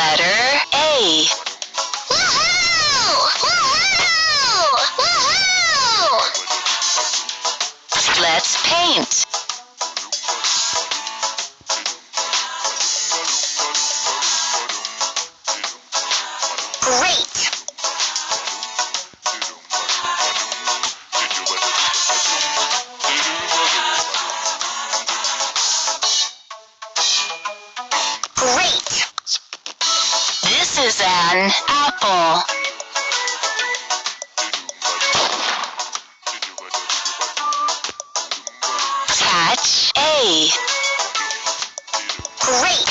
Letter A. Woohoo! Woohoo! Woohoo! Let's paint. Great! Great! This is an apple. Catch A. Great!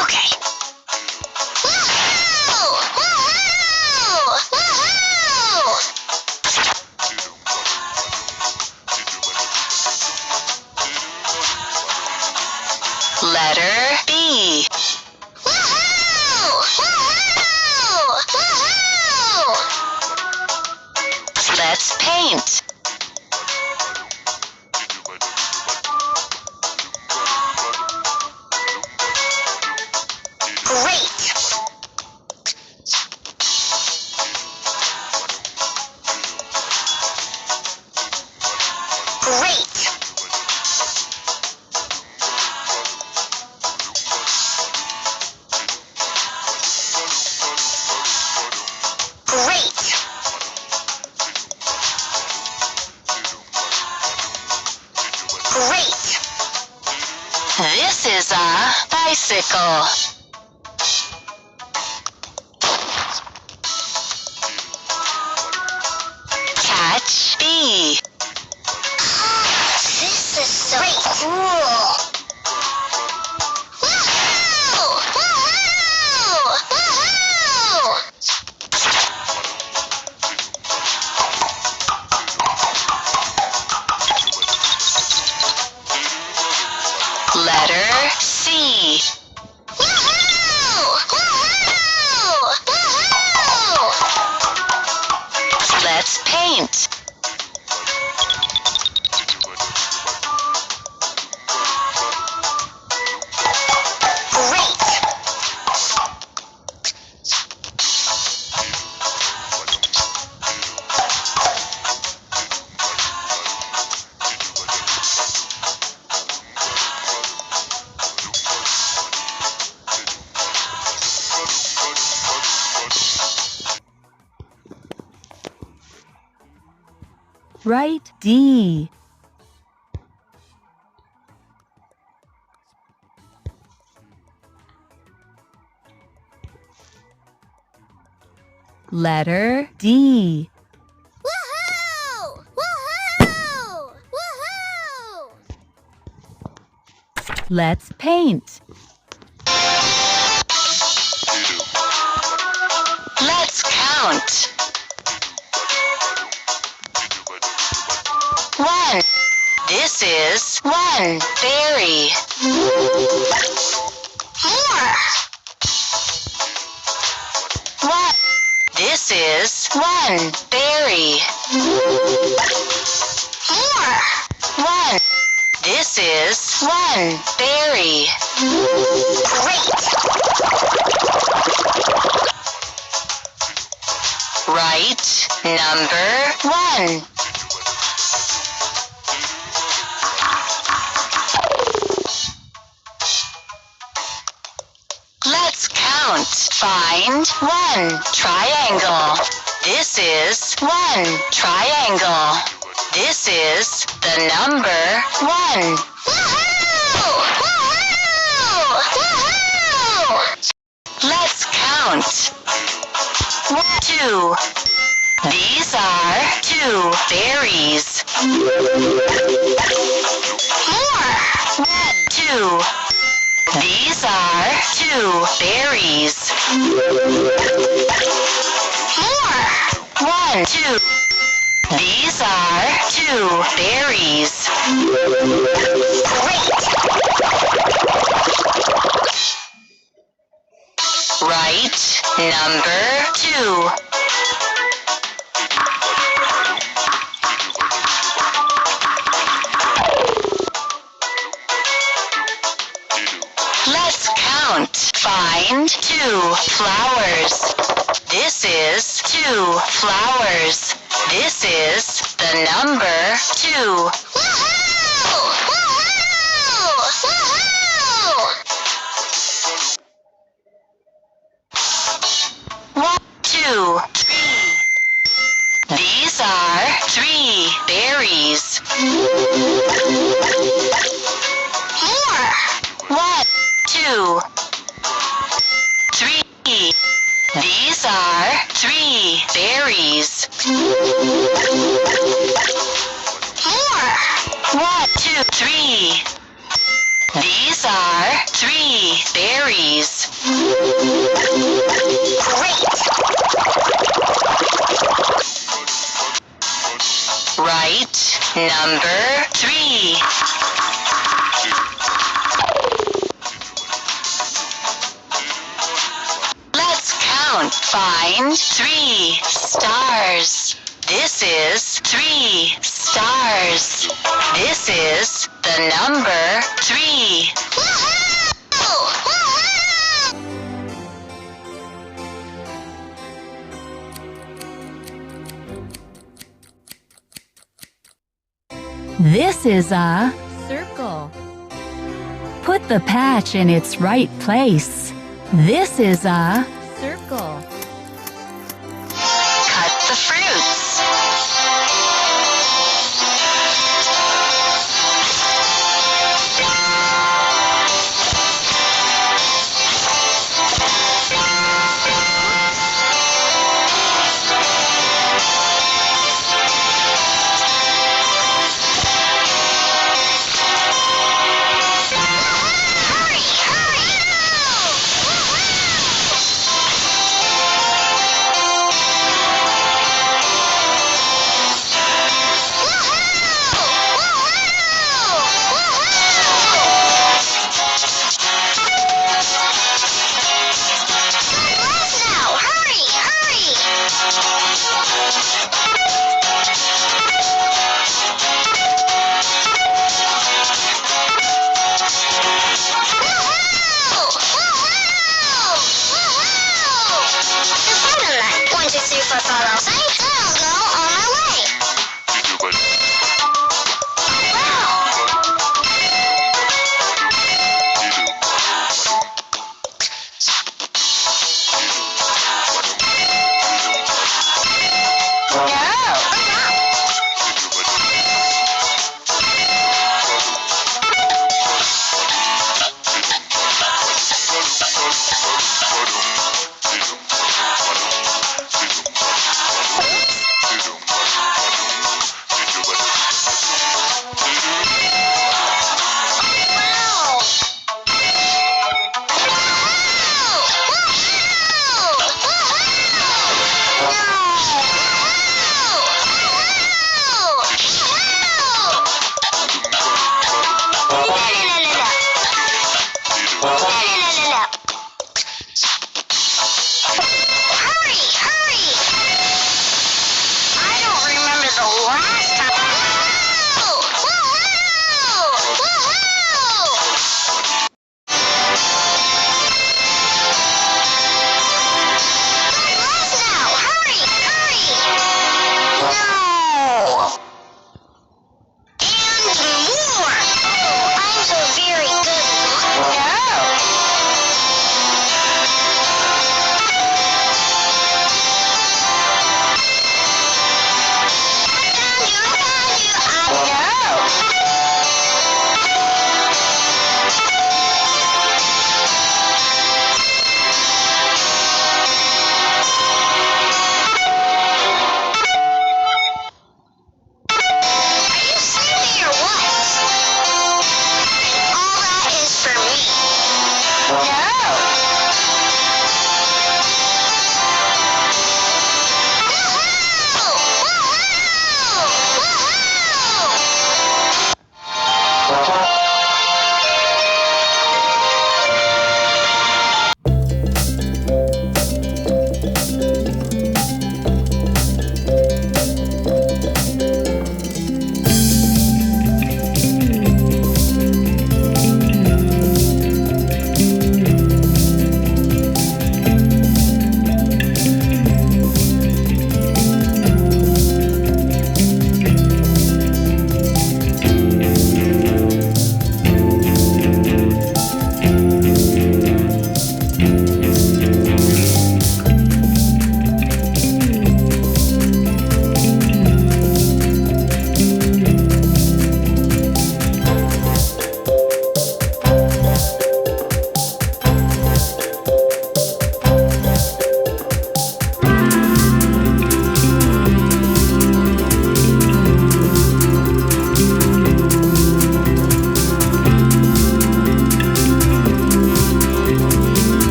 Okay. Woohoo! Woohoo! Woohoo! Letter B. Woohoo! Woohoo! Woohoo! Let's paint. Great! Great! Great! Great! This is a bicycle. Catch B. This is so cool! Woohoo! Woohoo! Woohoo! Letter C. Woohoo! Woohoo! Woohoo! Let's paint. Great! Write D. Letter D. Woohoo! Woohoo! Woohoo! Let's paint. Let's count. 1. This is 1 berry. More! 1. This is 1 berry. More! 1. This is 1 berry. Great! Write number 1. Let's count. Find 1 triangle. This is 1 triangle. This is the number 1. Woohoo! Woohoo! Woohoo! Let's count. 1, 2. These are 2 berries. More! 1, 2. These are 2 berries. More! 1, 2. These are 2 berries. Great! Write number 2. do. flowers. This is 2 flowers. This is the number 2. Woohoo! Woohoo! Woohoo! 1, 2, 3. These are 3 berries. More! 1, 2, 3. These are 3 berries. More! 1, 2, 3. These are 3 berries. Great! Right number 3. Let's count. Find 3 stars. This is 3 stars. This is the number 3. Woohoo! Woohoo! This is a circle. Put the patch in its right place. This is a circle. Cut the fruits. Hurry! Hurry! Now! Hurry! Hurry! One, two, three, four, five, I'll say. I'll go on my way. Hurry! Hurry! I don't remember the last